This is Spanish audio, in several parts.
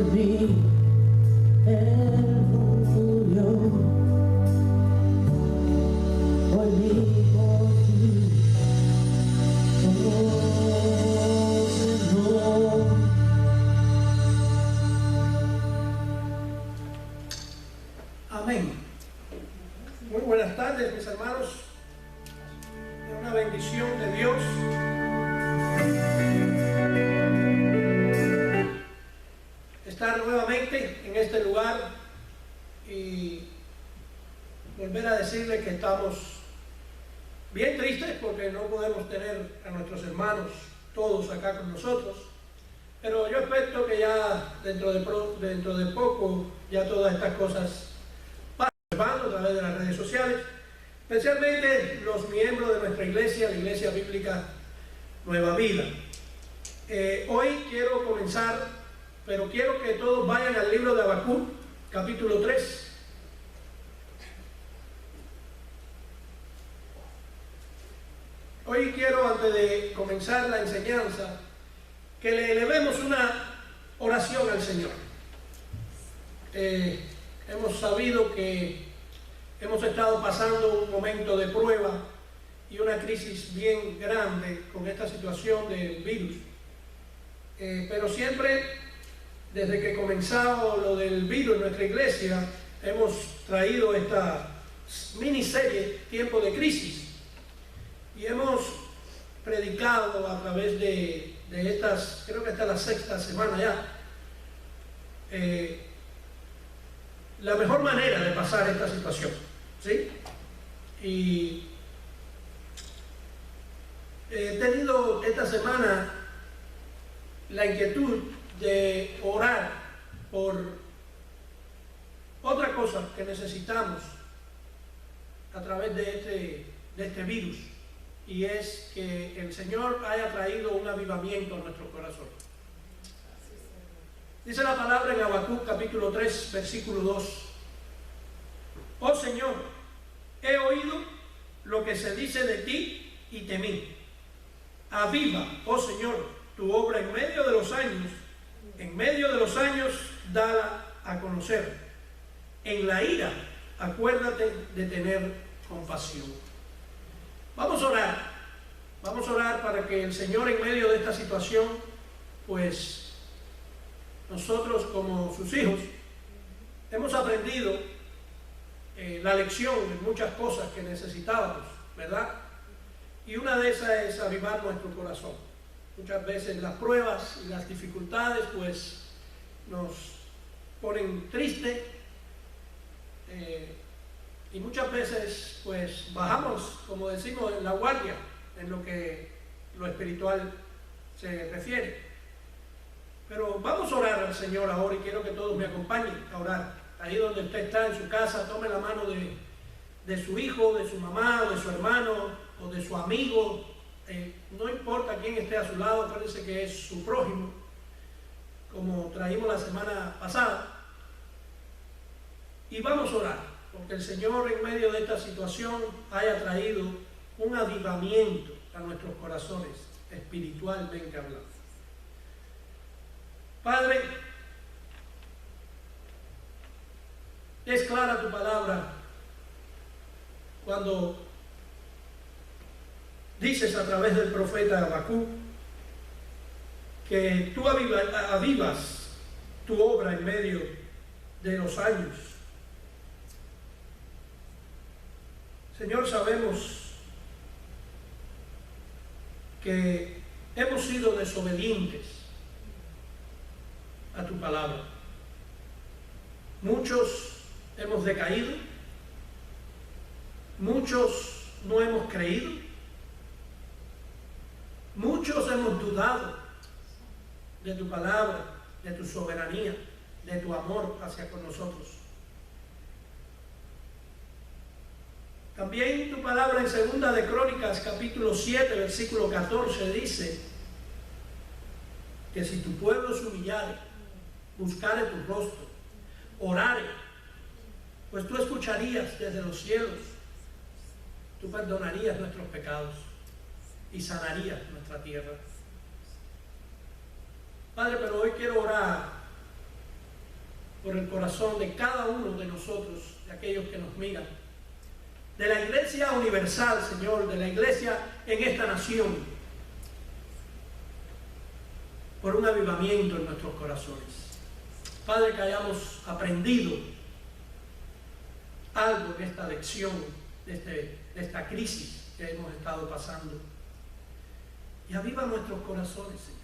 mí, Él murió por mí, por ti, oh Señor. Amén. Muy buenas tardes, mis hermanos. Es una bendición de Dios estar nuevamente en este lugar y volver a decirle que estamos bien tristes porque no podemos tener a nuestros hermanos todos acá con nosotros, pero yo espero que ya dentro de poco ya todas estas cosas pasen a través de las redes sociales, especialmente los miembros de nuestra iglesia, la Iglesia Bíblica Nueva Vida. Hoy quiero comenzar, pero quiero que todos vayan al libro de Habacuc, capítulo 3. Hoy quiero, antes de comenzar la enseñanza, que le elevemos una oración al Señor. Hemos sabido que hemos estado pasando un momento de prueba y una crisis bien grande con esta situación del virus. Pero siempre, desde que comenzó lo del virus en nuestra iglesia, hemos traído esta miniserie Tiempo de Crisis y hemos predicado a través de estas, creo que esta es la sexta semana ya, la mejor manera de pasar esta situación, ¿sí? Y he tenido esta semana la inquietud de orar por otra cosa que necesitamos a través de este virus, y es que el Señor haya traído un avivamiento a nuestro corazón. Dice la palabra en Habacuc capítulo 3 versículo 2: Oh Señor, he oído lo que se dice de ti y temí. Aviva, oh Señor, tu obra en medio de los años. En medio de los años, dala a conocer. En la ira, acuérdate de tener compasión. Vamos a orar para que el Señor, en medio de esta situación, pues nosotros como sus hijos hemos aprendido la lección de muchas cosas que necesitábamos, ¿verdad? Y una de esas es avivar nuestro corazón. Muchas veces las pruebas y las dificultades pues nos ponen tristes, y muchas veces pues bajamos, como decimos, en la guardia en lo que lo espiritual se refiere. Pero vamos a orar al Señor ahora, y quiero que todos me acompañen a orar. Ahí donde usted está en su casa, tome la mano de su hijo, de su mamá, de su hermano o de su amigo. No importa quién esté a su lado, parece que es su prójimo, como traímos la semana pasada. Y vamos a orar, porque el Señor, en medio de esta situación, haya traído un avivamiento a nuestros corazones, espiritualmente hablando. Padre, es clara tu palabra cuando dices a través del profeta Habacuc que tú avivas tu obra en medio de los años. Señor, sabemos que hemos sido desobedientes a tu palabra. Muchos hemos decaído, muchos no hemos creído, muchos hemos dudado de tu palabra, de tu soberanía, de tu amor hacia con nosotros. También tu palabra en Segunda de Crónicas, capítulo 7, versículo 14, dice que si tu pueblo se humillare, buscare tu rostro, orare, pues tú escucharías desde los cielos, tú perdonarías nuestros pecados y sanarías nuestra tierra. Padre, pero hoy quiero orar por el corazón de cada uno de nosotros, de aquellos que nos miran, de la Iglesia universal, Señor, de la Iglesia en esta nación, por un avivamiento en nuestros corazones. Padre, que hayamos aprendido algo de esta lección, de esta crisis que hemos estado pasando. Y aviva nuestros corazones, Señor.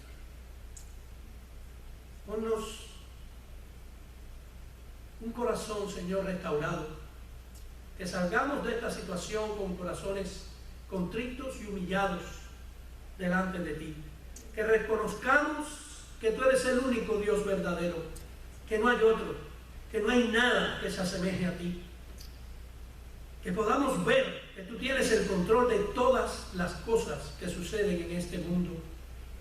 Ponnos un corazón, Señor, restaurado. Que salgamos de esta situación con corazones contritos y humillados delante de ti. Que reconozcamos que tú eres el único Dios verdadero, que no hay otro, que no hay nada que se asemeje a ti. Que podamos ver que tú tienes el control de todas las cosas que suceden en este mundo,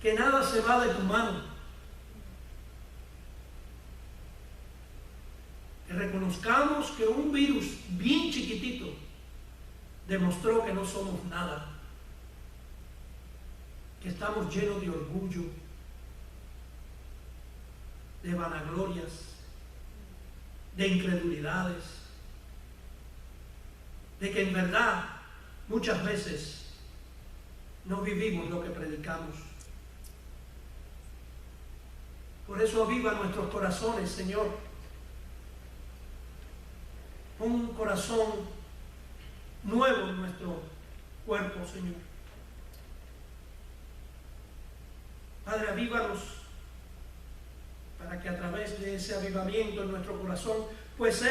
que nada se va de tu mano. Que reconozcamos que un virus bien chiquitito demostró que no somos nada, que estamos llenos de orgullo, de vanaglorias, de incredulidades, de que en verdad muchas veces no vivimos lo que predicamos. Por eso aviva nuestros corazones, Señor. Un corazón nuevo en nuestro cuerpo, Señor. Padre, avívanos para que a través de ese avivamiento en nuestro corazón pues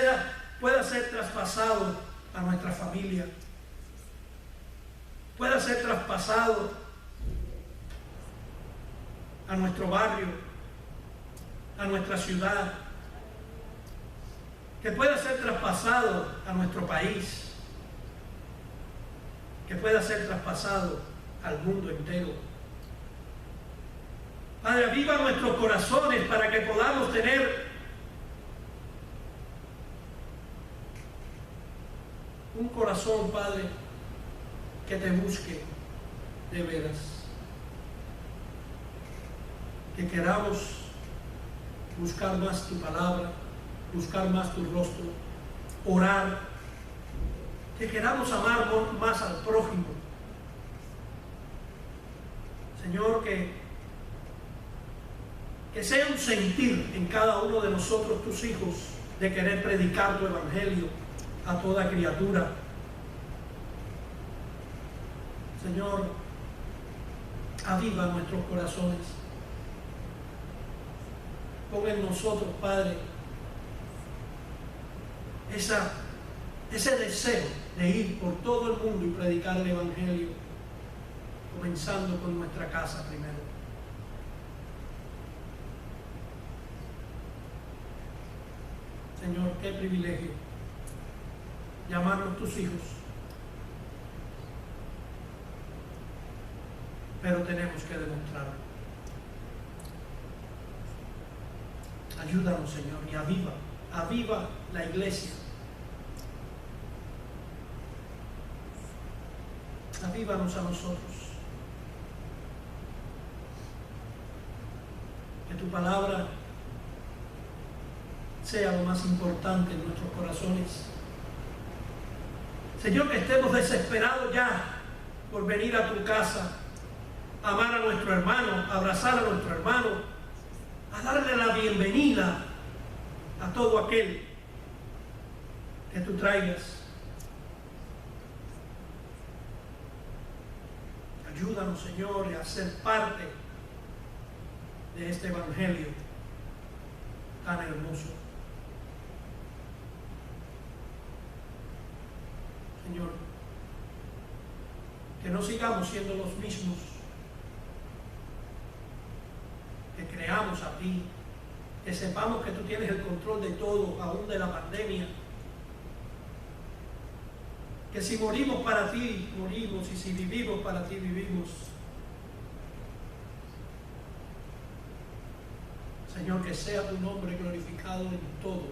pueda ser traspasado a nuestra familia, pueda ser traspasado a nuestro barrio, a nuestra ciudad, que pueda ser traspasado a nuestro país, que pueda ser traspasado al mundo entero. Padre, aviva nuestros corazones para que podamos tener un corazón, Padre, que te busque de veras. Que queramos buscar más tu palabra, buscar más tu rostro, orar, que queramos amar más al prójimo. Señor, que sea un sentir en cada uno de nosotros, tus hijos, de querer predicar tu evangelio a toda criatura. Señor, aviva nuestros corazones. Pon en nosotros, Padre, ese deseo de ir por todo el mundo y predicar el evangelio, comenzando con nuestra casa primero. Señor, qué privilegio llamarnos tus hijos, pero tenemos que demostrarlo. Ayúdanos, Señor, y aviva la iglesia. Avívanos a nosotros. Que tu palabra sea lo más importante en nuestros corazones. Señor, que estemos desesperados ya por venir a tu casa, amar a nuestro hermano, abrazar a nuestro hermano, a darle la bienvenida a todo aquel que tú traigas. Ayúdanos, Señor, a ser parte de este evangelio tan hermoso. Señor, que no sigamos siendo los mismos, que creamos a ti, que sepamos que tú tienes el control de todo, aún de la pandemia, que si morimos para ti, morimos, y si vivimos para ti, vivimos. Señor, que sea tu nombre glorificado en todo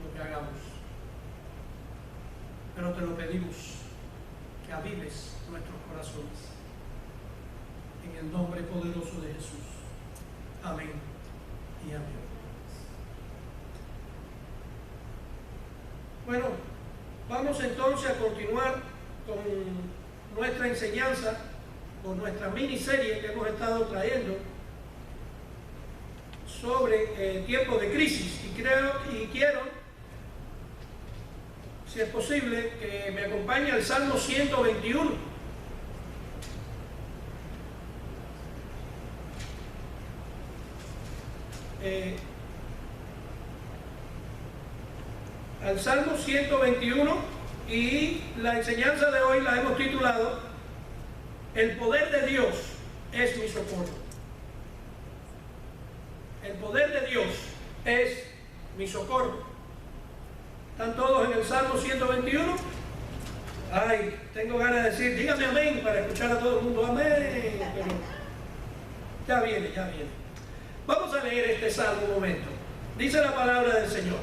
lo que hagamos. Pero te lo pedimos, que avives nuestros corazones. En el nombre poderoso de Jesús. Amén y amén. Bueno, vamos entonces a continuar con nuestra enseñanza, con nuestra miniserie que hemos estado trayendo sobre tiempos de crisis. Y quiero, si es posible, que me acompañe al Salmo 121. Al Salmo 121, y la enseñanza de hoy la hemos titulado El poder de Dios es mi socorro. El poder de Dios es mi socorro. ¿Están todos en el Salmo 121? Ay, tengo ganas de decir, dígame amén para escuchar a todo el mundo amén. Pero ya viene, ya viene. Vamos a leer este salmo un momento. Dice la palabra del Señor: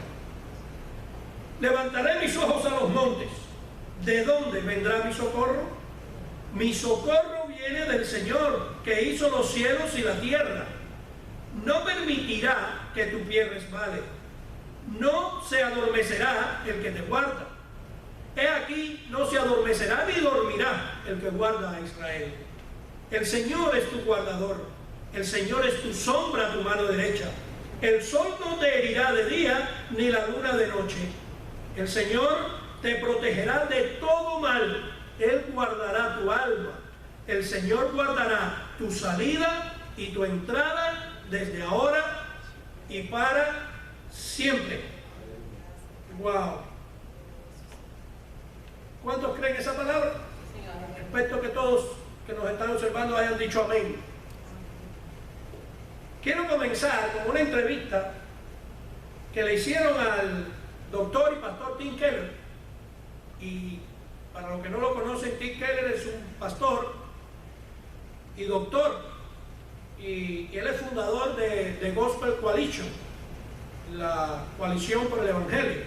levantaré mis ojos a los montes. ¿De dónde vendrá mi socorro? Mi socorro viene del Señor, que hizo los cielos y la tierra. No permitirá que tu pie resbale. No se adormecerá el que te guarda. He aquí, no se adormecerá ni dormirá el que guarda a Israel. El Señor es tu guardador. El Señor es tu sombra a tu mano derecha. El sol no te herirá de día, ni la luna de noche. El Señor te protegerá de todo mal. Él guardará tu alma. El Señor guardará tu salida y tu entrada desde ahora y para siempre. Wow. ¿Cuántos creen esa palabra? Espero que todos que nos están observando hayan dicho amén. Quiero comenzar con una entrevista que le hicieron al doctor y pastor Tim Keller. Y para los que no lo conocen, Tim Keller es un pastor y doctor, y él es fundador de Gospel Coalition, la coalición por el Evangelio.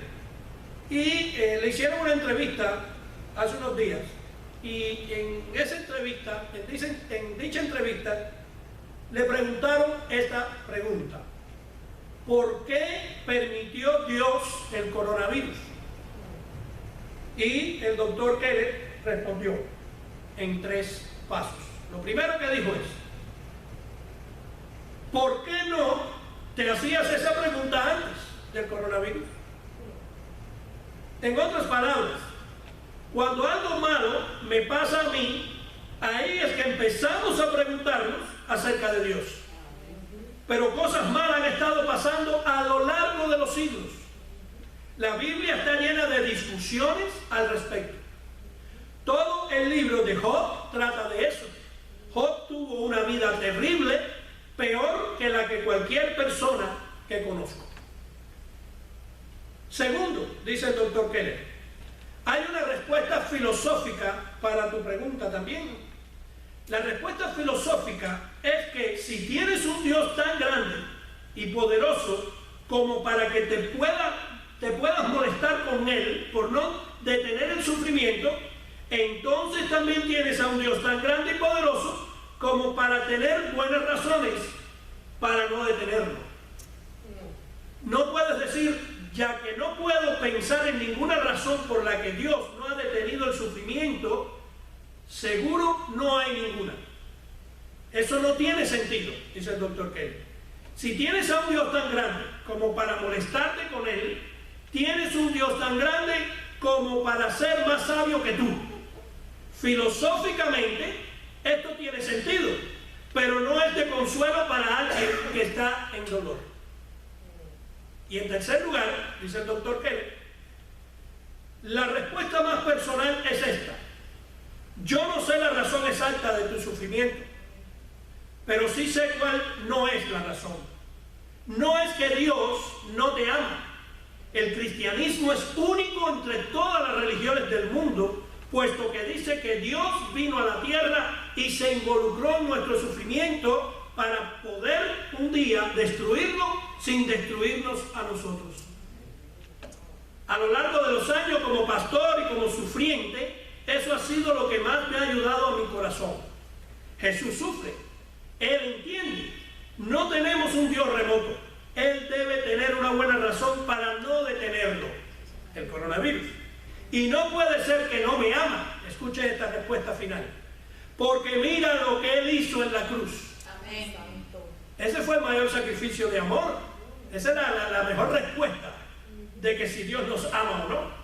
Y le hicieron una entrevista hace unos días, y en esa entrevista, en dicha entrevista, le preguntaron esta pregunta: ¿por qué permitió Dios el coronavirus? Y el doctor Keller respondió en 3 pasos. Lo primero que dijo es: ¿por qué no te hacías esa pregunta antes del coronavirus? En otras palabras, cuando algo malo me pasa a mí, ahí es que empezamos a preguntarnos acerca de Dios. Pero cosas malas han estado pasando a lo largo de los siglos. La Biblia está llena de discusiones al respecto. Todo el libro de Job trata de eso. Job tuvo una vida terrible, peor que la que cualquier persona que conozco. Segundo, dice el doctor Keller, hay una respuesta filosófica para tu pregunta también. La respuesta filosófica es que si tienes un Dios tan grande y poderoso como para que te puedas molestar con Él por no detener el sufrimiento, entonces también tienes a un Dios tan grande y poderoso como para tener buenas razones para no detenerlo. No puedes decir, ya que no puedo pensar en ninguna razón por la que Dios no ha detenido el sufrimiento, seguro no hay ninguna. Eso no tiene sentido, dice el doctor Kelly. Si tienes a un Dios tan grande como para molestarte con Él, tienes un Dios tan grande como para ser más sabio que tú. Filosóficamente, esto tiene sentido, pero no es de consuelo para alguien que está en dolor. Y en tercer lugar, dice el doctor Kelly, la respuesta más personal es esta: yo no sé la razón exacta de tu sufrimiento, pero sí sé cuál no es la razón. No es que Dios no te ama. El cristianismo es único entre todas las religiones del mundo, puesto que dice que Dios vino a la tierra y se involucró en nuestro sufrimiento para poder un día destruirlo sin destruirnos a nosotros. A lo largo de los años como pastor y como sufriente, eso ha sido lo que más me ha ayudado a mi corazón. Jesús sufre, Él entiende. No tenemos un Dios remoto. Él debe tener una buena razón para no detenerlo, el coronavirus. coronavirus. Y no puede ser que no me ama. Escuche esta respuesta final. Porque mira lo que Él hizo en la cruz. Amén. Ese fue el mayor sacrificio de amor. Esa es la mejor respuesta de que si Dios nos ama o no.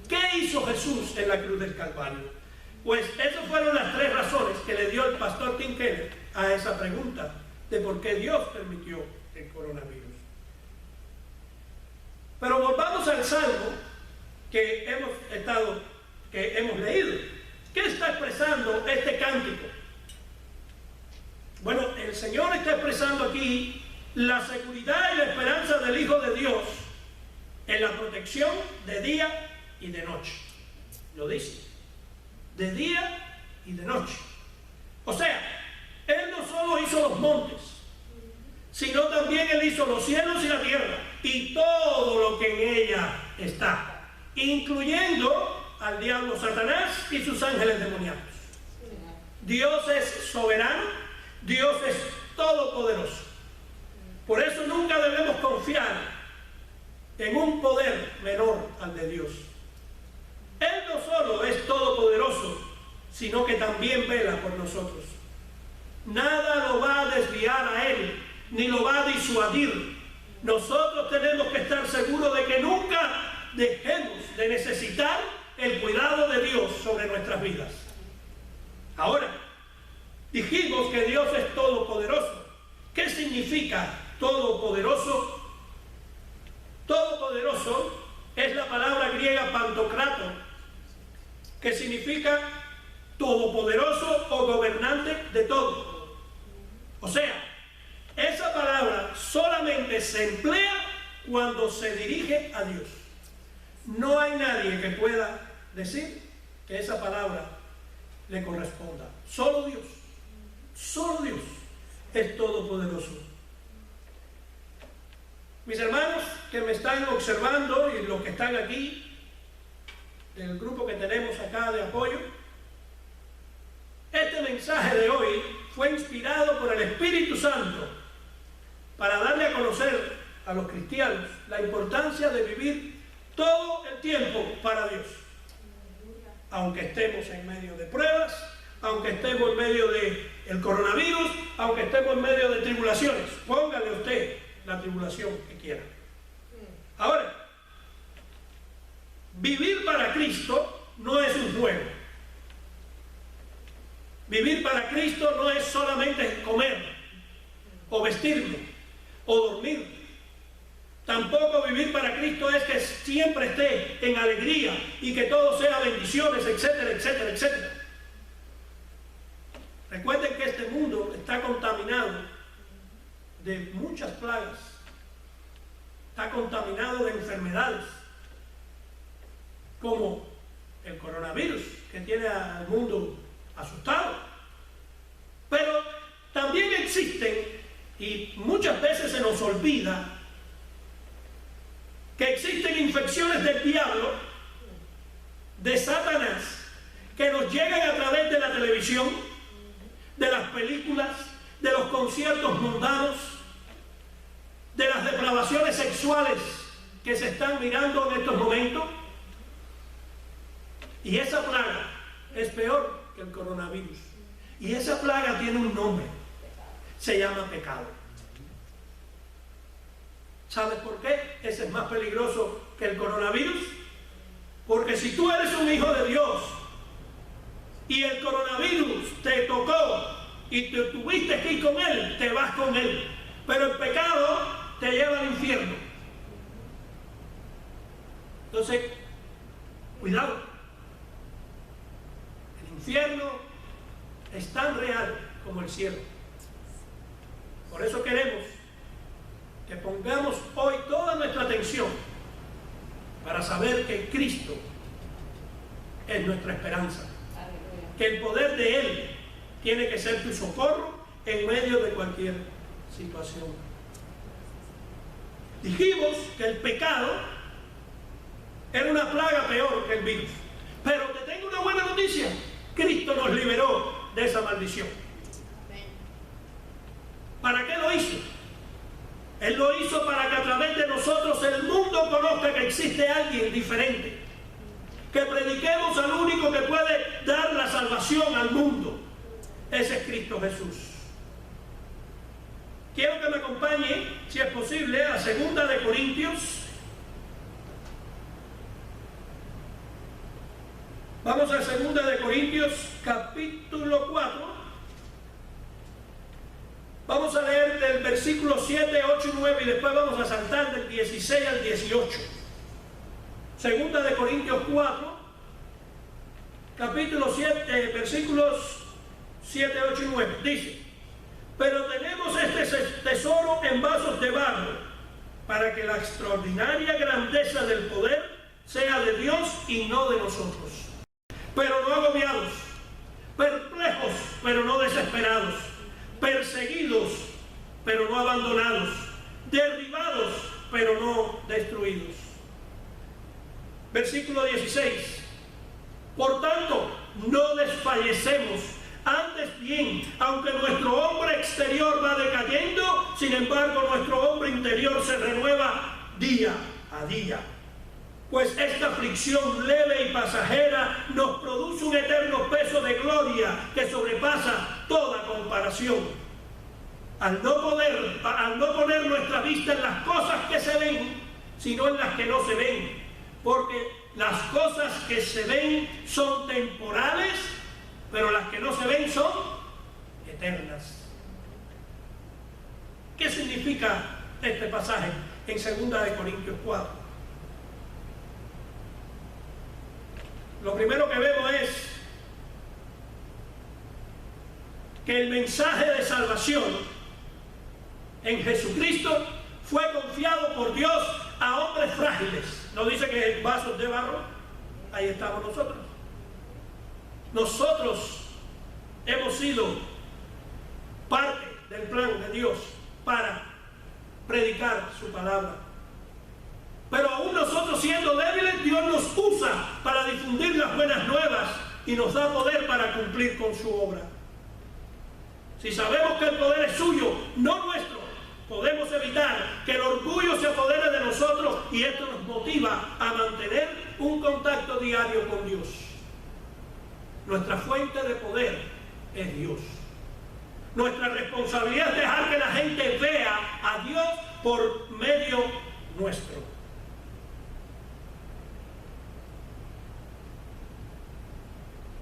¿Qué hizo Jesús en la cruz del Calvario? Pues esas fueron las tres razones que le dio el pastor Tim Keller a esa pregunta de por qué Dios permitió el coronavirus. Pero volvamos al salmo que hemos leído. ¿Qué está expresando este cántico? Bueno, el Señor está expresando aquí la seguridad y la esperanza del Hijo de Dios en la protección de día y de noche. Lo dice, de día y de noche. O sea, Él no solo hizo los montes, sino también Él hizo los cielos y la tierra y todo lo que en ella está, incluyendo al diablo Satanás y sus ángeles demoníacos. Dios es soberano, Dios es todopoderoso. Por eso nunca debemos confiar en un poder menor al de Dios. Él no solo es todopoderoso, sino que también vela por nosotros. Nada lo va a desviar a Él, ni lo va a disuadir. Nosotros tenemos que estar seguros de que nunca dejemos de necesitar el cuidado de Dios sobre nuestras vidas. Ahora, dijimos que Dios es todopoderoso. ¿Qué significa todopoderoso? Todopoderoso es la palabra griega pantocrato, que significa todopoderoso o gobernante de todo. O sea, esa palabra solamente se emplea cuando se dirige a Dios. No hay nadie que pueda decir que esa palabra le corresponda. Solo Dios es todopoderoso. Mis hermanos que me están observando y los que están aquí, del grupo que tenemos acá de apoyo, este mensaje de hoy fue inspirado por el Espíritu Santo para darle a conocer a los cristianos la importancia de vivir todo el tiempo para Dios. Aunque estemos en medio de pruebas, aunque estemos en medio del coronavirus, aunque estemos en medio de tribulaciones, póngale usted la tribulación que quiera. Ahora, vivir para Cristo no es un juego. Vivir para Cristo no es solamente comer, o vestirme, o dormir. Tampoco vivir para Cristo es que siempre esté en alegría y que todo sea bendiciones, etcétera, etcétera, etcétera. Recuerden que este mundo está contaminado de muchas plagas, está contaminado de enfermedades, como el coronavirus, que tiene al mundo asustado. Pero también existen, y muchas veces se nos olvida, que existen infecciones del diablo, de Satanás, que nos llegan a través de la televisión, de las películas, de los conciertos mundanos, de las depravaciones sexuales que se están mirando en estos momentos. Y esa plaga es peor que el coronavirus. Y esa plaga tiene un nombre. Se llama pecado. ¿Sabes por qué? Ese es más peligroso que el coronavirus. Porque si tú eres un hijo de Dios y el coronavirus te tocó y te tuviste que ir con él, te vas con él. Pero el pecado te lleva al infierno. Entonces, cuidado. El infierno es tan real como el cielo. Por eso queremos que pongamos hoy toda nuestra atención para saber que Cristo es nuestra esperanza. Que el poder de Él tiene que ser tu socorro en medio de cualquier situación. Dijimos que el pecado era una plaga peor que el virus. Pero te tengo una buena noticia. Cristo nos liberó de esa maldición. ¿Para qué lo hizo? Él lo hizo para que a través de nosotros el mundo conozca que existe alguien diferente. Que prediquemos al único que puede dar la salvación al mundo. Ese es Cristo Jesús. Quiero que me acompañe, si es posible, a 2 de Corintios. Vamos a 2 de Corintios, capítulo 4. Vamos a leer del versículo 7, 8 y 9 y después vamos a saltar del 16 al 18. 2 de Corintios 4, capítulo 7, versículos 7, 8 y 9. Dice: pero tenemos este tesoro en vasos de barro, para que la extraordinaria grandeza del poder sea de Dios y no de nosotros. Pero no agobiados, perplejos, pero no desesperados, perseguidos, pero no abandonados, derribados, pero no destruidos. Versículo 16. Por tanto, no desfallecemos, antes bien, aunque nuestro hombre exterior va decayendo, sin embargo nuestro hombre interior se renueva día a día. Pues esta aflicción leve y pasajera nos produce un eterno peso de gloria que sobrepasa toda comparación. Al no poner nuestra vista en las cosas que se ven, sino en las que no se ven. Porque las cosas que se ven son temporales, pero las que no se ven son eternas. ¿Qué significa este pasaje en 2 de Corintios 4? Lo primero que vemos es que el mensaje de salvación en Jesucristo fue confiado por Dios a hombres frágiles. ¿No dice que vasos de barro? Ahí estamos nosotros. Nosotros hemos sido parte del plan de Dios para predicar su palabra. Pero aún nosotros siendo débiles, Dios nos usa para difundir las buenas nuevas y nos da poder para cumplir con su obra. Si sabemos que el poder es suyo, no nuestro, podemos evitar que el orgullo se apodere de nosotros y esto nos motiva a mantener un contacto diario con Dios. Nuestra fuente de poder es Dios. Nuestra responsabilidad es dejar que la gente vea a Dios por medio nuestro.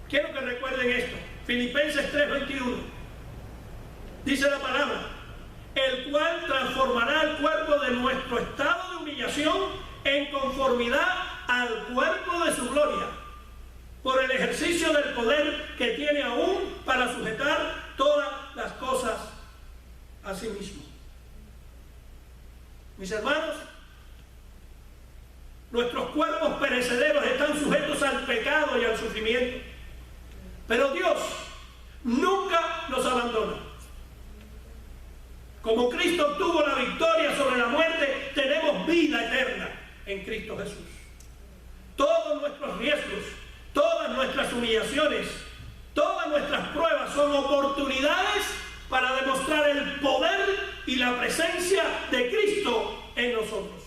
Quiero que recuerden esto. Filipenses 3:21. Dice la palabra: el cual transformará el cuerpo de nuestro estado de humillación en conformidad al cuerpo de su gloria, por el ejercicio del poder que tiene aún para sujetar todas las cosas a sí mismo. Mis hermanos, nuestros cuerpos perecederos están sujetos al pecado y al sufrimiento, pero Dios nunca nos abandona. Como Cristo obtuvo la victoria sobre la muerte, tenemos vida eterna en Cristo Jesús. Todos nuestros riesgos, todas nuestras humillaciones, todas nuestras pruebas son oportunidades para demostrar el poder y la presencia de Cristo en nosotros.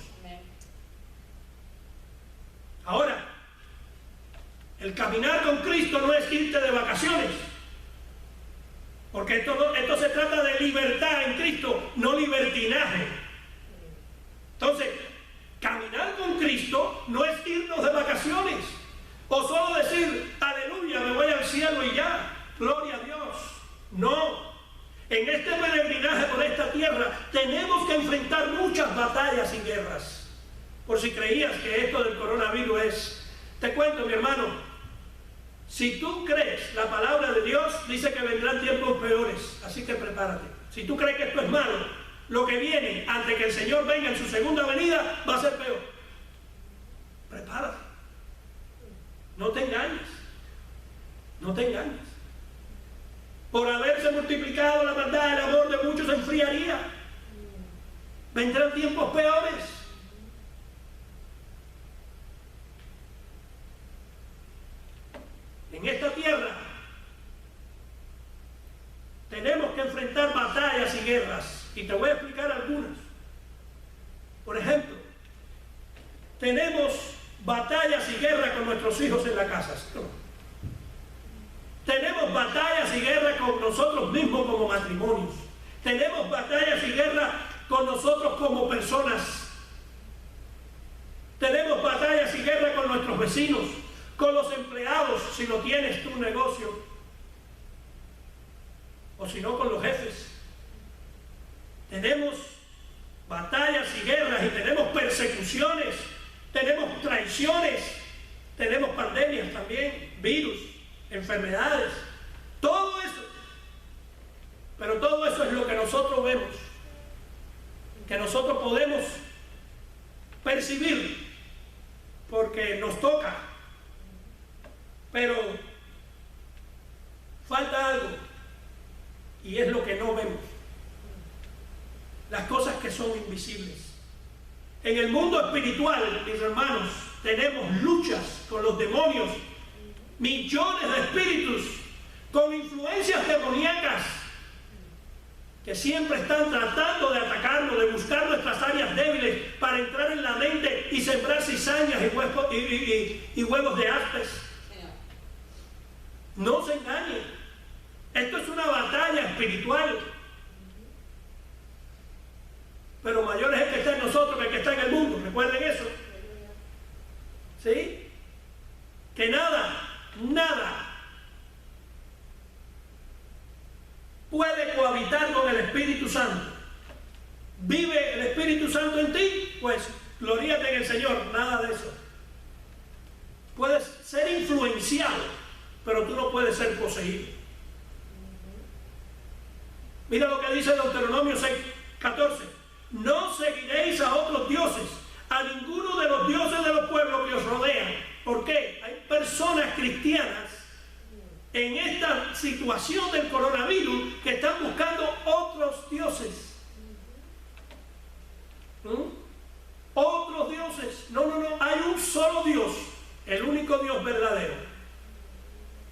Ahora, el caminar con Cristo no es irte de vacaciones, porque esto se trata de libertad en Cristo, no libertinaje. Entonces, caminar con Cristo no es irnos de vacaciones, o solo decir, aleluya, me voy al cielo y ya, gloria a Dios. No, en este peregrinaje por esta tierra tenemos que enfrentar muchas batallas y guerras. Por si creías que esto del coronavirus es, te cuento, mi hermano, si tú crees la palabra de Dios, dice que vendrán tiempos peores, así que prepárate. Si tú crees que esto es malo, lo que viene antes que el Señor venga en su segunda venida va a ser peor. Prepárate. No te engañes. No te engañes. Por haberse multiplicado la maldad, el amor de muchos se enfriaría. Vendrán tiempos peores. En esta tierra tenemos que enfrentar batallas y guerras, y te voy a explicar algunas. Por ejemplo, tenemos batallas y guerras con nuestros hijos en la casa, ¿sí o no? Tenemos batallas y guerras con nosotros mismos como matrimonios. Tenemos batallas y guerras con nosotros como personas. Tenemos batallas y guerras con nuestros vecinos, con los empleados, si lo tienes tu negocio, o si no, con los jefes. Tenemos batallas y guerras y tenemos persecuciones, tenemos traiciones, tenemos pandemias también, virus, enfermedades, todo eso. Pero todo eso es lo que nosotros vemos, que nosotros podemos percibir porque nos toca. Pero falta algo, y es lo que no vemos. Las cosas que son invisibles. En el mundo espiritual, mis hermanos, tenemos luchas con los demonios, millones de espíritus con influencias demoníacas que siempre están tratando de atacarnos, de buscar nuestras áreas débiles para entrar en la mente y sembrar cizañas y huevos de aspes. No se engañen. Esto es una batalla espiritual. Pero mayor es el que está en nosotros que el que está en el mundo. Recuerden eso. ¿Sí? Que nada puede cohabitar con el Espíritu Santo. ¿Vive el Espíritu Santo en ti? Pues gloríate en el Señor. Nada de eso. Puedes ser influenciado, pero tú no puedes ser poseído. Mira lo que dice Deuteronomio 6:14. No seguiréis a otros dioses, a ninguno de los dioses de los pueblos que os rodean. ¿Por qué? Hay personas cristianas en esta situación del coronavirus que están buscando otros dioses. Otros dioses. No. Hay un solo Dios, el único Dios verdadero.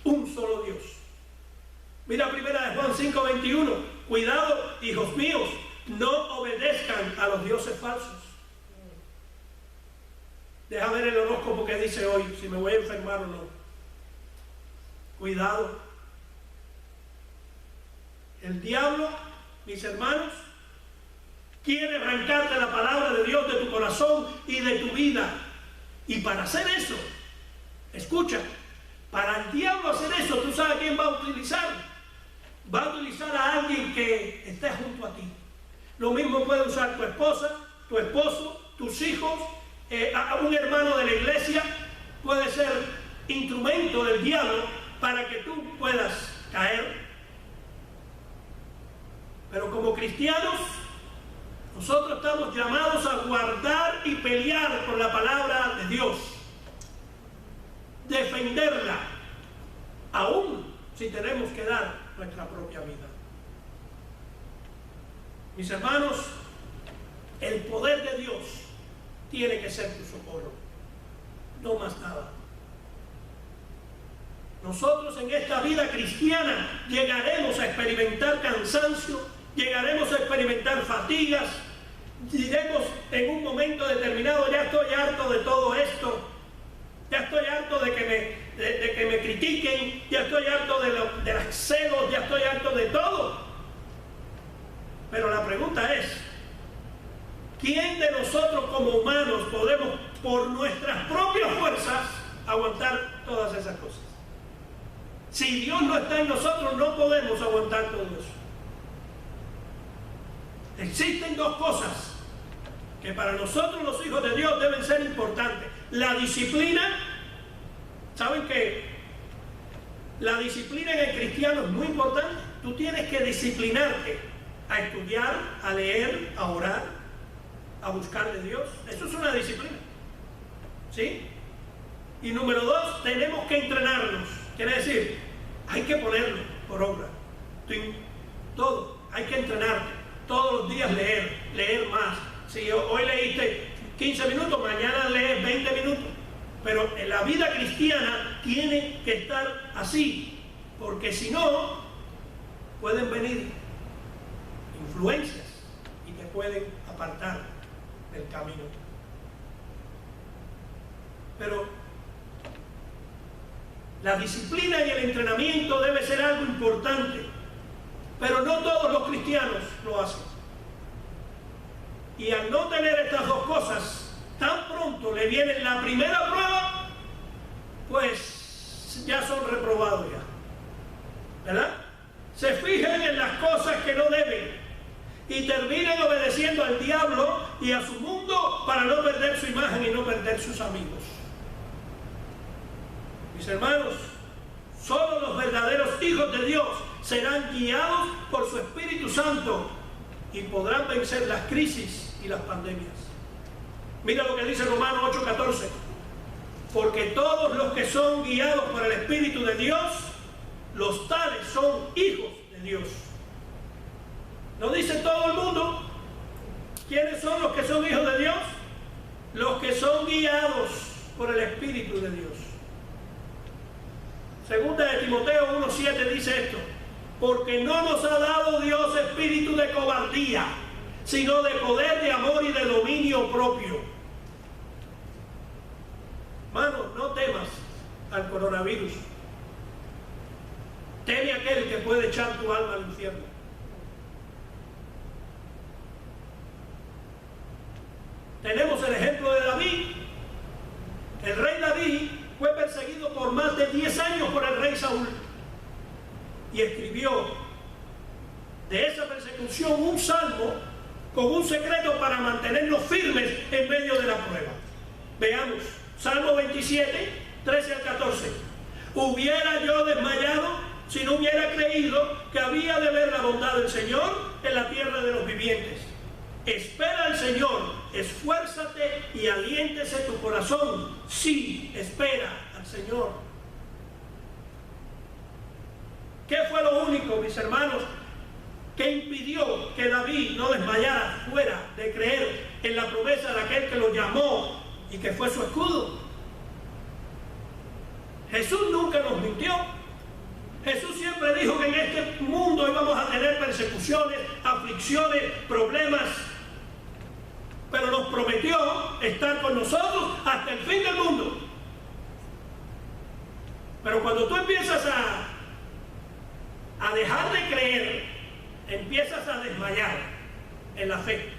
Un solo Dios. Mira primera de Juan 5:21. Cuidado, hijos míos, no obedezcan a los dioses falsos. Deja ver el horóscopo que dice hoy, si me voy a enfermar o no. Cuidado. El diablo, mis hermanos, quiere arrancarte la palabra de Dios de tu corazón y de tu vida. Y para hacer eso, escucha, para el diablo hacer eso, ¿tú sabes a quién va a utilizar? Va a utilizar a alguien que esté junto a ti. Lo mismo puede usar tu esposa, tu esposo, tus hijos, a un hermano de la iglesia. Puede ser instrumento del diablo para que tú puedas caer. Pero como cristianos, nosotros estamos llamados a guardar y pelear por la palabra de Dios. Defenderla, aún si tenemos que dar nuestra propia vida. Mis hermanos, el poder de Dios tiene que ser tu socorro, no más nada. Nosotros en esta vida cristiana llegaremos a experimentar cansancio, llegaremos a experimentar fatigas, diremos en un momento determinado, ya estoy harto de todo esto, ya estoy harto de que me critiquen, ya estoy harto de los celos, ya estoy harto de todo. Pero la pregunta es, ¿quién de nosotros como humanos podemos por nuestras propias fuerzas aguantar todas esas cosas? Si Dios no está en nosotros, no podemos aguantar todo eso. Existen dos cosas que para nosotros los hijos de Dios deben ser importantes. La disciplina. ¿Saben qué? La disciplina en el cristiano es muy importante. Tú tienes que disciplinarte a estudiar, a leer, a orar, a buscar de Dios. Eso es una disciplina. ¿Sí? Y número dos, tenemos que entrenarnos. Quiere decir, hay que ponerlo por obra. Todo. Hay que entrenarte. Todos los días leer más. Si hoy leíste 15 minutos, mañana lees 20 minutos. Pero en la vida cristiana tiene que estar así. Porque si no, pueden venir influencias y te pueden apartar del camino. Pero la disciplina y el entrenamiento debe ser algo importante, pero no todos los cristianos lo hacen. Y al no tener estas dos cosas, tan pronto le viene la primera prueba, pues ya son reprobados ya, ¿verdad? Se fijan en las cosas que no deben y terminan obedeciendo al diablo y a su mundo para no perder su imagen y no perder sus amigos. Mis hermanos, solo los verdaderos hijos de Dios serán guiados por su Espíritu Santo y podrán vencer las crisis y las pandemias. Mira lo que dice Romanos 8:14. Porque todos los que son guiados por el Espíritu de Dios, los tales son hijos de Dios. ¿No dice todo el mundo? ¿Quiénes son los que son hijos de Dios? Los que son guiados por el Espíritu de Dios. Segunda de Timoteo 1:7 dice esto: porque no nos ha dado Dios espíritu de cobardía, sino de poder, de amor y de dominio propio. Hermano, no temas al coronavirus. Teme a aquel que puede echar tu alma al infierno. Tenemos el ejemplo de David. El rey David fue perseguido por más de 10 años por el rey Saúl. Y escribió de esa persecución un salmo con un secreto para mantenernos firmes en medio de la prueba. Veamos, Salmo 27, 13 al 14. Hubiera yo desmayado si no hubiera creído que había de ver la bondad del Señor en la tierra de los vivientes. Espera al Señor, esfuérzate y aliéntese tu corazón. Sí, espera al Señor. ¿Qué fue lo único, mis hermanos, que impidió que David no desmayara fuera de creer en la promesa de aquel que lo llamó y que fue su escudo? Jesús nunca nos mintió. Jesús siempre dijo que en este mundo íbamos a tener persecuciones, aflicciones, problemas, pero nos prometió estar con nosotros hasta el fin del mundo. Pero cuando tú empiezas a dejar de creer, empiezas a desmayar en la fe.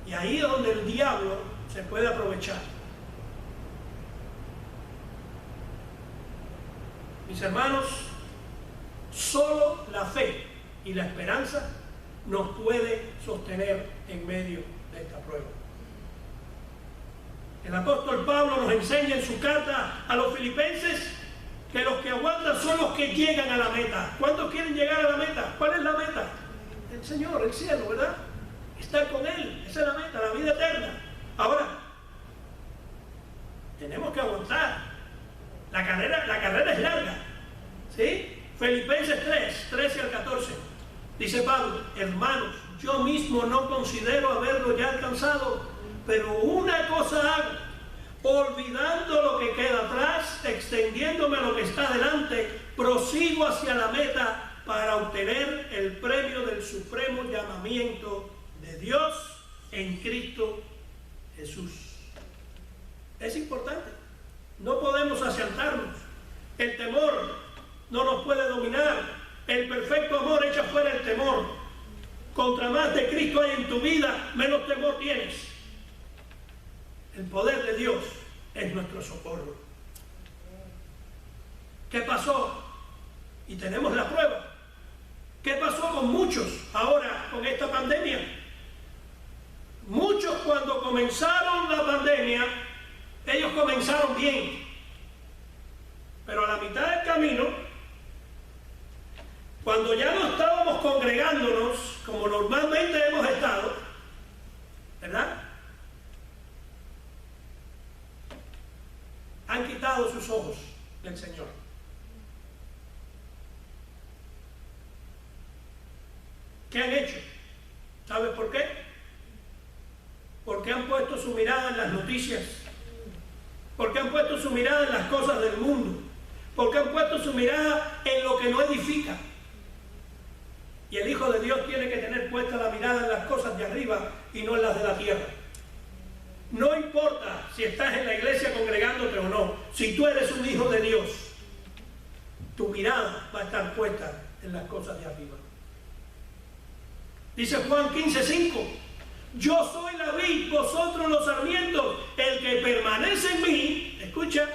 Y ahí es donde el diablo se puede aprovechar. Mis hermanos, solo la fe y la esperanza nos puede sostener en medio de esta prueba. El apóstol Pablo nos enseña en su carta a los filipenses que los que aguantan son los que llegan a la meta. ¿Cuántos quieren llegar a la meta? ¿Cuál es la meta? El Señor, el cielo, ¿verdad? Estar con Él, esa es la meta, la vida eterna. Ahora, tenemos que aguantar. La carrera es larga. ¿Sí? Filipenses 3, 13 al 14. Dice Pablo: hermanos, yo mismo no considero haberlo ya alcanzado, pero una cosa hago, olvidando lo que queda atrás, extendiéndome a lo que está delante, prosigo hacia la meta para obtener el premio del supremo llamamiento de Dios en Cristo Jesús. Es importante. No podemos asaltarnos. El temor no nos puede dominar. El perfecto amor echa fuera el temor. Contra más de Cristo hay en tu vida, menos temor tienes. El poder de Dios es nuestro socorro. ¿Qué pasó? Y tenemos la prueba. ¿Qué pasó con muchos ahora con esta pandemia? Muchos, cuando comenzaron la pandemia, ellos comenzaron bien, pero a la mitad del camino, cuando ya no estábamos congregándonos como normalmente hemos estado, ¿verdad? Han quitado sus ojos del Señor. ¿Qué han hecho? ¿Sabes por qué? Porque han puesto su mirada en las noticias, porque han puesto su mirada en las cosas del mundo, porque han puesto su mirada en lo que no edifica. Y el Hijo de Dios tiene que tener puesta la mirada en las cosas de arriba y no en las de la tierra. No importa si estás en la iglesia congregándote o no, si tú eres un hijo de Dios, tu mirada va a estar puesta en las cosas de arriba. Dice Juan 15:5, yo soy la vid, vosotros los sarmientos, el que permanece en mí, escucha,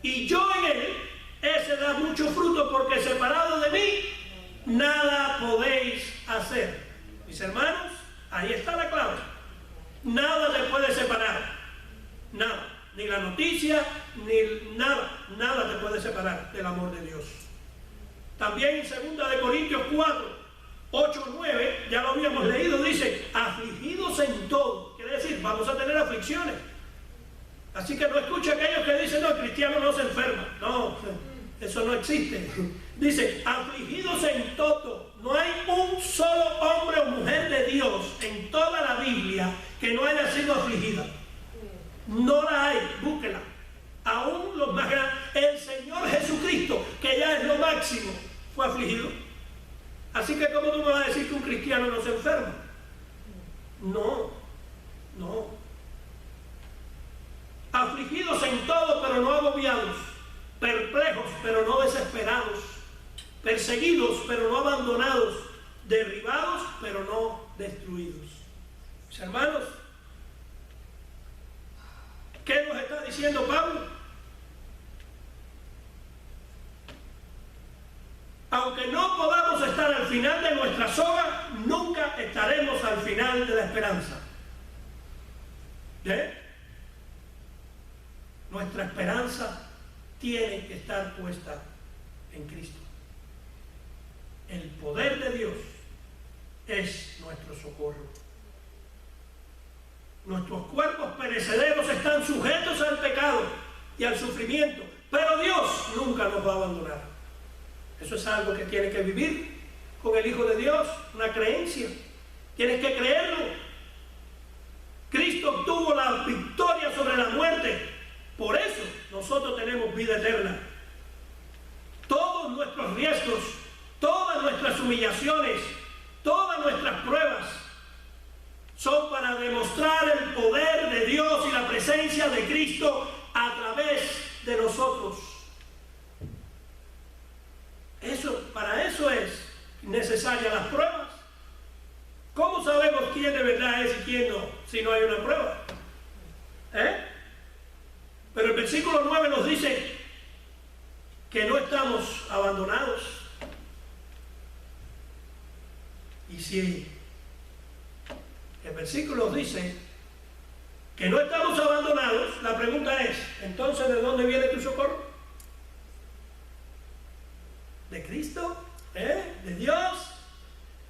y yo en él, ese da mucho fruto, porque separado de mí, nada podéis hacer. Mis hermanos, ahí está la clave. Nada te puede separar. Nada. Ni la noticia, ni nada. Nada te puede separar del amor de Dios. También en 2 de Corintios 4, 8, 9, ya lo habíamos leído, dice, afligidos en todo. Quiere decir, vamos a tener aflicciones. Así que no escuche a aquellos que dicen, no, el cristiano no se enferma. No, eso no existe. Dice, afligidos en todo. No hay un solo hombre o mujer de Dios en toda la Biblia que no haya sido afligida. No la hay, búsquela. Aún los más grandes, el Señor Jesucristo, que ya es lo máximo, fue afligido. Así que ¿cómo tú me vas a decir que un cristiano no se enferma? No, no. Afligidos en todo, pero no agobiados. Perplejos, pero no desesperados. Perseguidos, pero no abandonados. Derribados, pero no destruidos. Mis hermanos, ¿qué nos está diciendo Pablo? Aunque no podamos estar al final de nuestra soga, nunca estaremos al final de la esperanza. ¿Eh? Nuestra esperanza tiene que estar puesta en Cristo. El poder de Dios es nuestro socorro. Nuestros cuerpos perecederos están sujetos al pecado y al sufrimiento, pero Dios nunca nos va a abandonar. Eso es algo que tienes que vivir con el Hijo de Dios, una creencia. Tienes que creerlo. Cristo obtuvo la victoria sobre la muerte. Por eso nosotros tenemos vida eterna. Todos nuestros riesgos, todas nuestras humillaciones, todas nuestras pruebas son para demostrar el poder de Dios y la presencia de Cristo a través de nosotros. Para eso es necesaria las pruebas. ¿Cómo sabemos quién de verdad es y quién no, si no hay una prueba? Pero el versículo 9 nos dice que no estamos abandonados. Y si el versículo dice que no estamos abandonados, la pregunta es, entonces, ¿de dónde viene tu socorro? ¿De Cristo? ¿De Dios?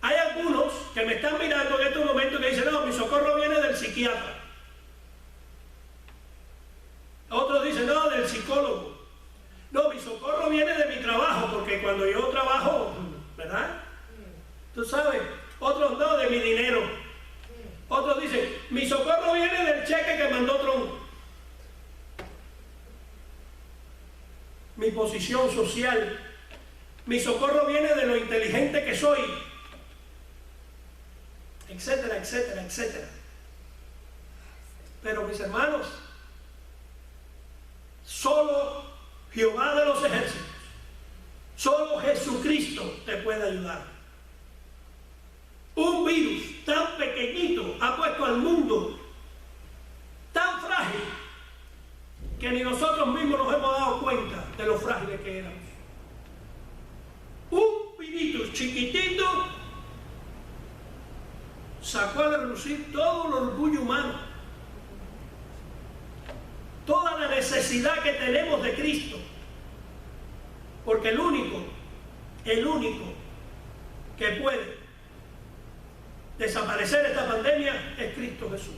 Hay algunos que me están mirando en estos momentos que dicen, no, mi socorro viene del psiquiatra. Otros dicen, no, del psicólogo. No, mi socorro viene de mi trabajo, porque cuando yo trabajo, ¿verdad? Tú sabes. Otros no, de mi dinero. Otros dicen, mi socorro viene del cheque que mandó Trump. Mi posición social. Mi socorro viene de lo inteligente que soy. Etcétera, etcétera, etcétera. Pero mis hermanos, solo Jehová de los ejércitos, solo Jesucristo te puede ayudar. Un virus tan pequeñito ha puesto al mundo tan frágil que ni nosotros mismos nos hemos dado cuenta de lo frágiles que éramos. Un virus chiquitito sacó a relucir todo el orgullo humano, toda la necesidad que tenemos de Cristo, porque el único que puede desaparecer esta pandemia es Cristo Jesús.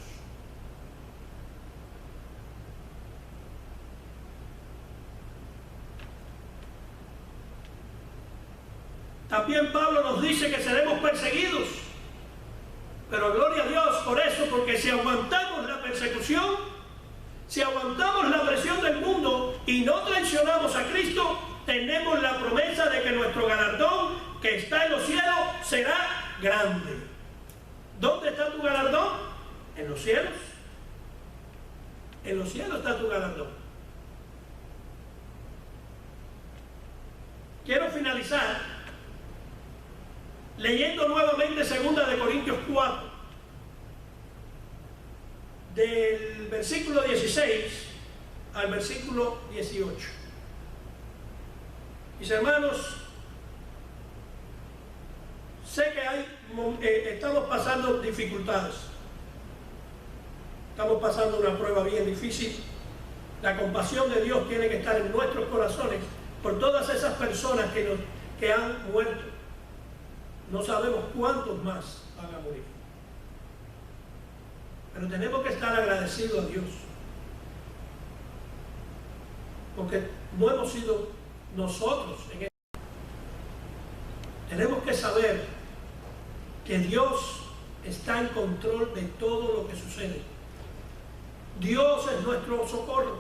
También Pablo nos dice que seremos perseguidos, pero gloria a Dios por eso, porque si aguantamos la persecución, si aguantamos la presión del mundo y no traicionamos a Cristo, tenemos la promesa de que nuestro galardón que está en los cielos será grande. ¿Dónde está tu galardón? En los cielos. En los cielos está tu galardón. Quiero finalizar leyendo nuevamente 2 Corintios 4, del versículo 16 al versículo 18. Mis hermanos, sé que estamos pasando dificultades. Estamos pasando una prueba bien difícil. La compasión de Dios tiene que estar en nuestros corazones por todas esas personas que han muerto. No sabemos cuántos más van a morir. Pero tenemos que estar agradecidos a Dios. Porque no hemos sido nosotros en esto. Tenemos que saber que Dios está en control de todo lo que sucede. Dios es nuestro socorro.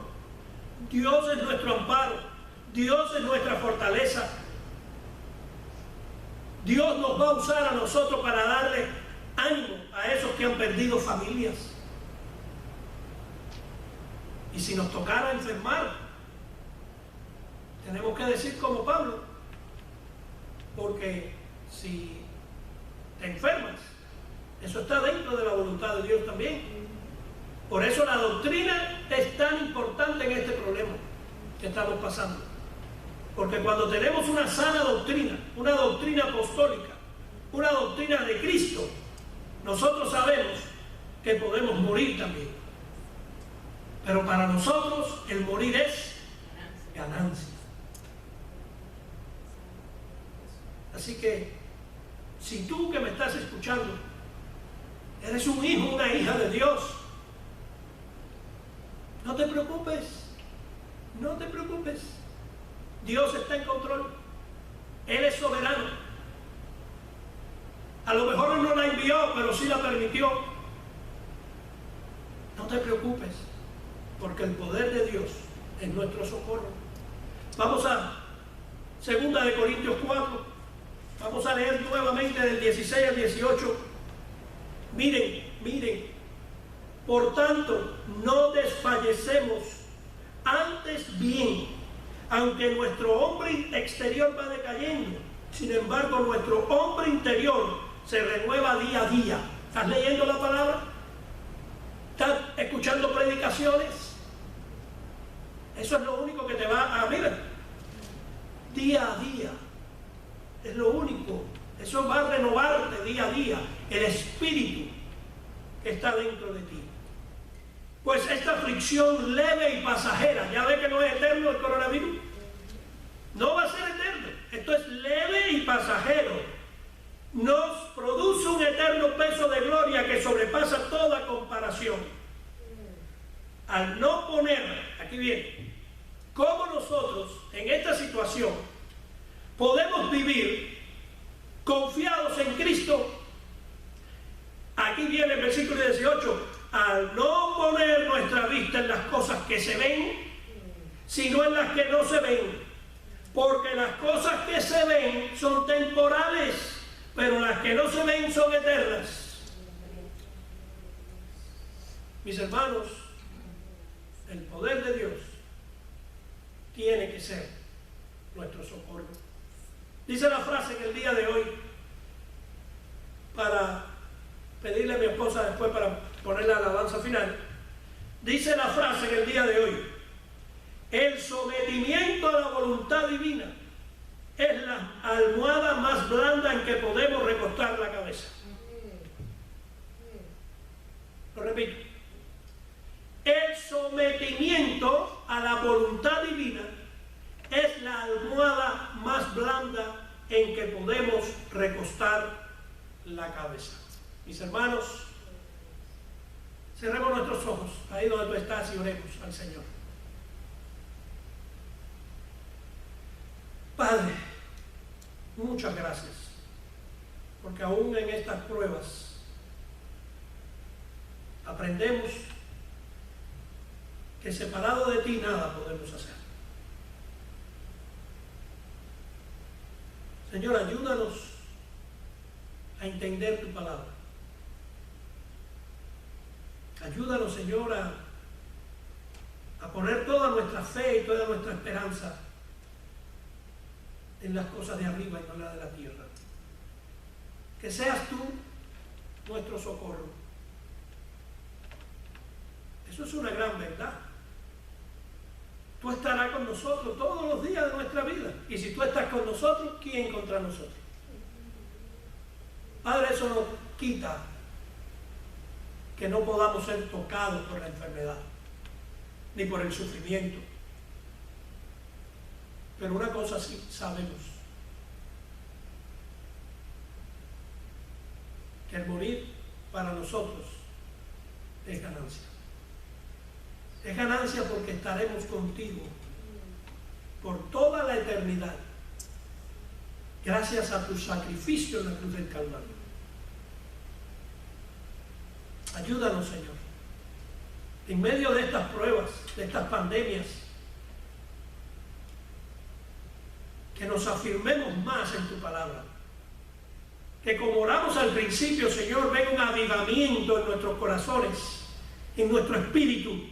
Dios es nuestro amparo. Dios es nuestra fortaleza. Dios nos va a usar a nosotros para darle ánimo a esos que han perdido familias. Y si nos tocara enfermar, tenemos que decir como Pablo, porque si te enfermas, eso está dentro de la voluntad de Dios también. Por eso la doctrina es tan importante en este problema que estamos pasando. Porque cuando tenemos una sana doctrina, una doctrina apostólica, una doctrina de Cristo, nosotros sabemos que podemos morir también. Pero para nosotros el morir es ganancia. Así que, si tú que me estás escuchando, eres un hijo, una hija de Dios, no te preocupes, no te preocupes. Dios está en control. Él es soberano. A lo mejor Él no la envió, pero sí la permitió. No te preocupes, porque el poder de Dios es nuestro socorro. Vamos a 2 Corintios 4. Vamos a leer nuevamente del 16 al 18. Miren. Por tanto, no desfallecemos, antes bien, aunque nuestro hombre exterior va decayendo, sin embargo nuestro hombre interior se renueva día a día. ¿Estás leyendo la palabra? ¿Estás escuchando predicaciones? Eso es lo único que te va a mirar. Día a día. Es lo único. Eso va a renovarte día a día. El espíritu que está dentro de ti. Pues esta aflicción leve y pasajera, ya ve que no es eterno el coronavirus, no va a ser eterno, esto es leve y pasajero, nos produce un eterno peso de gloria que sobrepasa toda comparación. Al no poner, aquí viene, cómo nosotros en esta situación podemos vivir confiados en Cristo. Aquí viene el versículo 18, al no poner nuestra vista en las cosas que se ven, sino en las que no se ven, porque las cosas que se ven son temporales, pero las que no se ven son eternas. Mis hermanos, el poder de Dios tiene que ser nuestro socorro. Dice la frase en el día de hoy, para pedirle a mi esposa después para poner la alabanza final, dice la frase en el día de hoy: el sometimiento a la voluntad divina es la almohada más blanda en que podemos recostar la cabeza. Lo repito, el sometimiento a la voluntad divina es la almohada más blanda en que podemos recostar la cabeza. Mis hermanos, cerremos nuestros ojos ahí donde tú estás y oremos al Señor. Padre, muchas gracias, porque aún en estas pruebas aprendemos que separado de ti nada podemos hacer. Señor, ayúdanos a entender tu palabra. Ayúdanos, Señor, a poner toda nuestra fe y toda nuestra esperanza en las cosas de arriba y no en las de la tierra. Que seas tú nuestro socorro. Eso es una gran verdad. Tú estarás con nosotros todos los días de nuestra vida. Y si tú estás con nosotros, ¿quién contra nosotros? Padre, eso no quita que no podamos ser tocados por la enfermedad, ni por el sufrimiento. Pero una cosa sí sabemos, que el morir para nosotros es ganancia. Es ganancia porque estaremos contigo por toda la eternidad, gracias a tu sacrificio en la cruz del Calvario. Ayúdanos, Señor, en medio de estas pruebas, de estas pandemias, que nos afirmemos más en tu palabra. Que como oramos al principio, Señor, venga un avivamiento en nuestros corazones, en nuestro espíritu,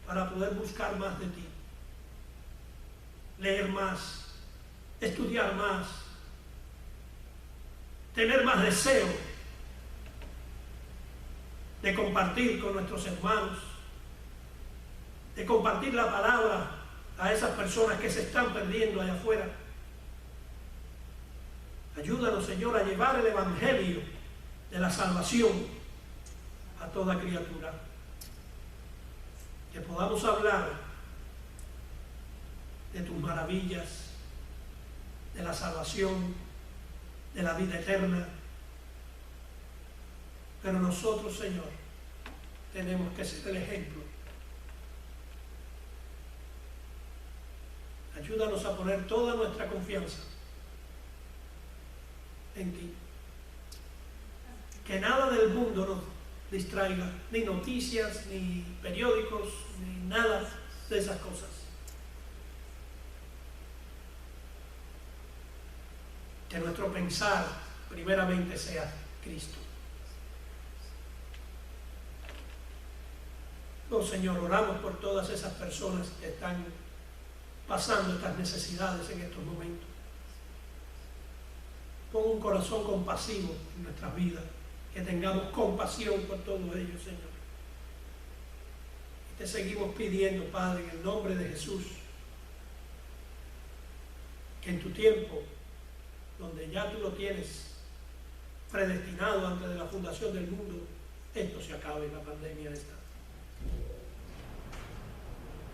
para poder buscar más de ti, leer más, estudiar más, tener más deseo de compartir con nuestros hermanos, de compartir la palabra a esas personas que se están perdiendo allá afuera. Ayúdanos, Señor, a llevar el evangelio de la salvación a toda criatura. Que podamos hablar de tus maravillas, de la salvación, de la vida eterna. Pero nosotros, Señor, tenemos que ser el ejemplo. Ayúdanos a poner toda nuestra confianza en ti. Que nada del mundo nos distraiga, ni noticias, ni periódicos, ni nada de esas cosas. Que nuestro pensar primeramente sea Cristo. Oh Señor, oramos por todas esas personas que están pasando estas necesidades en estos momentos. Pon un corazón compasivo en nuestras vidas, que tengamos compasión por todos ellos, Señor. Y te seguimos pidiendo, Padre, en el nombre de Jesús, que en tu tiempo, donde ya tú lo tienes predestinado antes de la fundación del mundo, esto se acabe, la pandemia esta.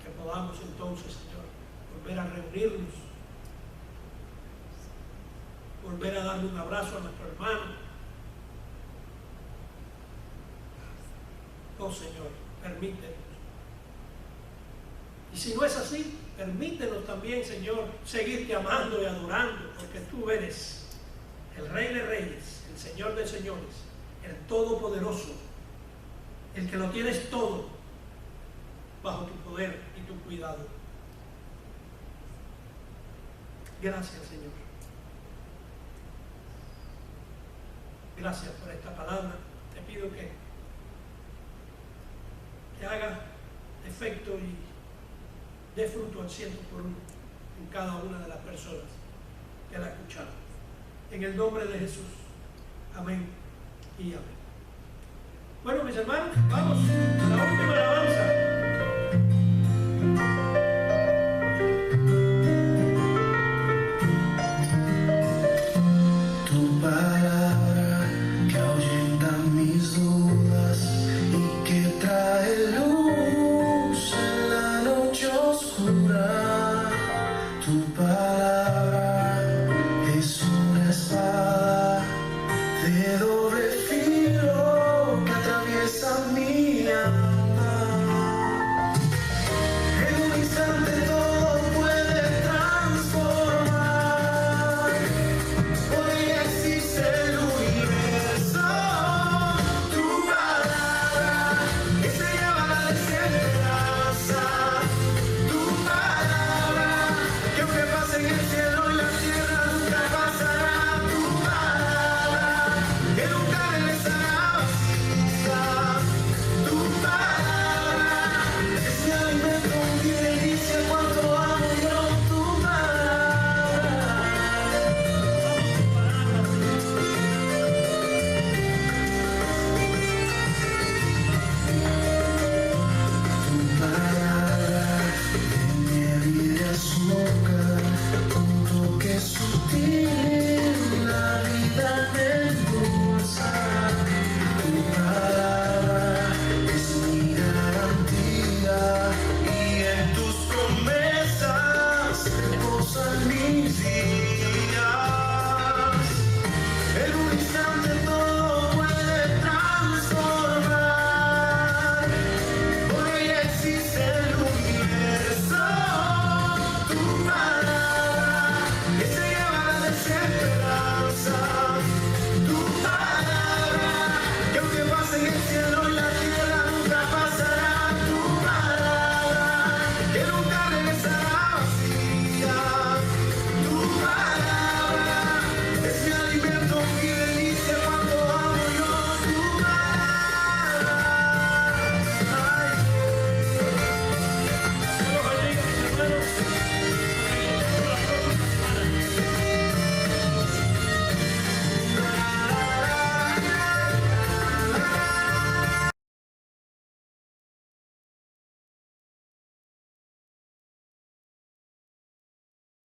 Que podamos entonces, Señor, volver a reunirnos, volver a darle un abrazo a nuestro hermano. Oh Señor, permítenos. Y si no es así, permítenos también, Señor, seguirte amando y adorando, porque tú eres el Rey de Reyes, el Señor de Señores, el Todopoderoso, el que lo tienes todo bajo tu poder y tu cuidado. Gracias, Señor. Gracias por esta palabra. Te pido que haga efecto y dé fruto al 100% en cada una de las personas que la escucharon. En el nombre de Jesús. Amén y amén. Bueno, mis hermanos, vamos a la última alabanza.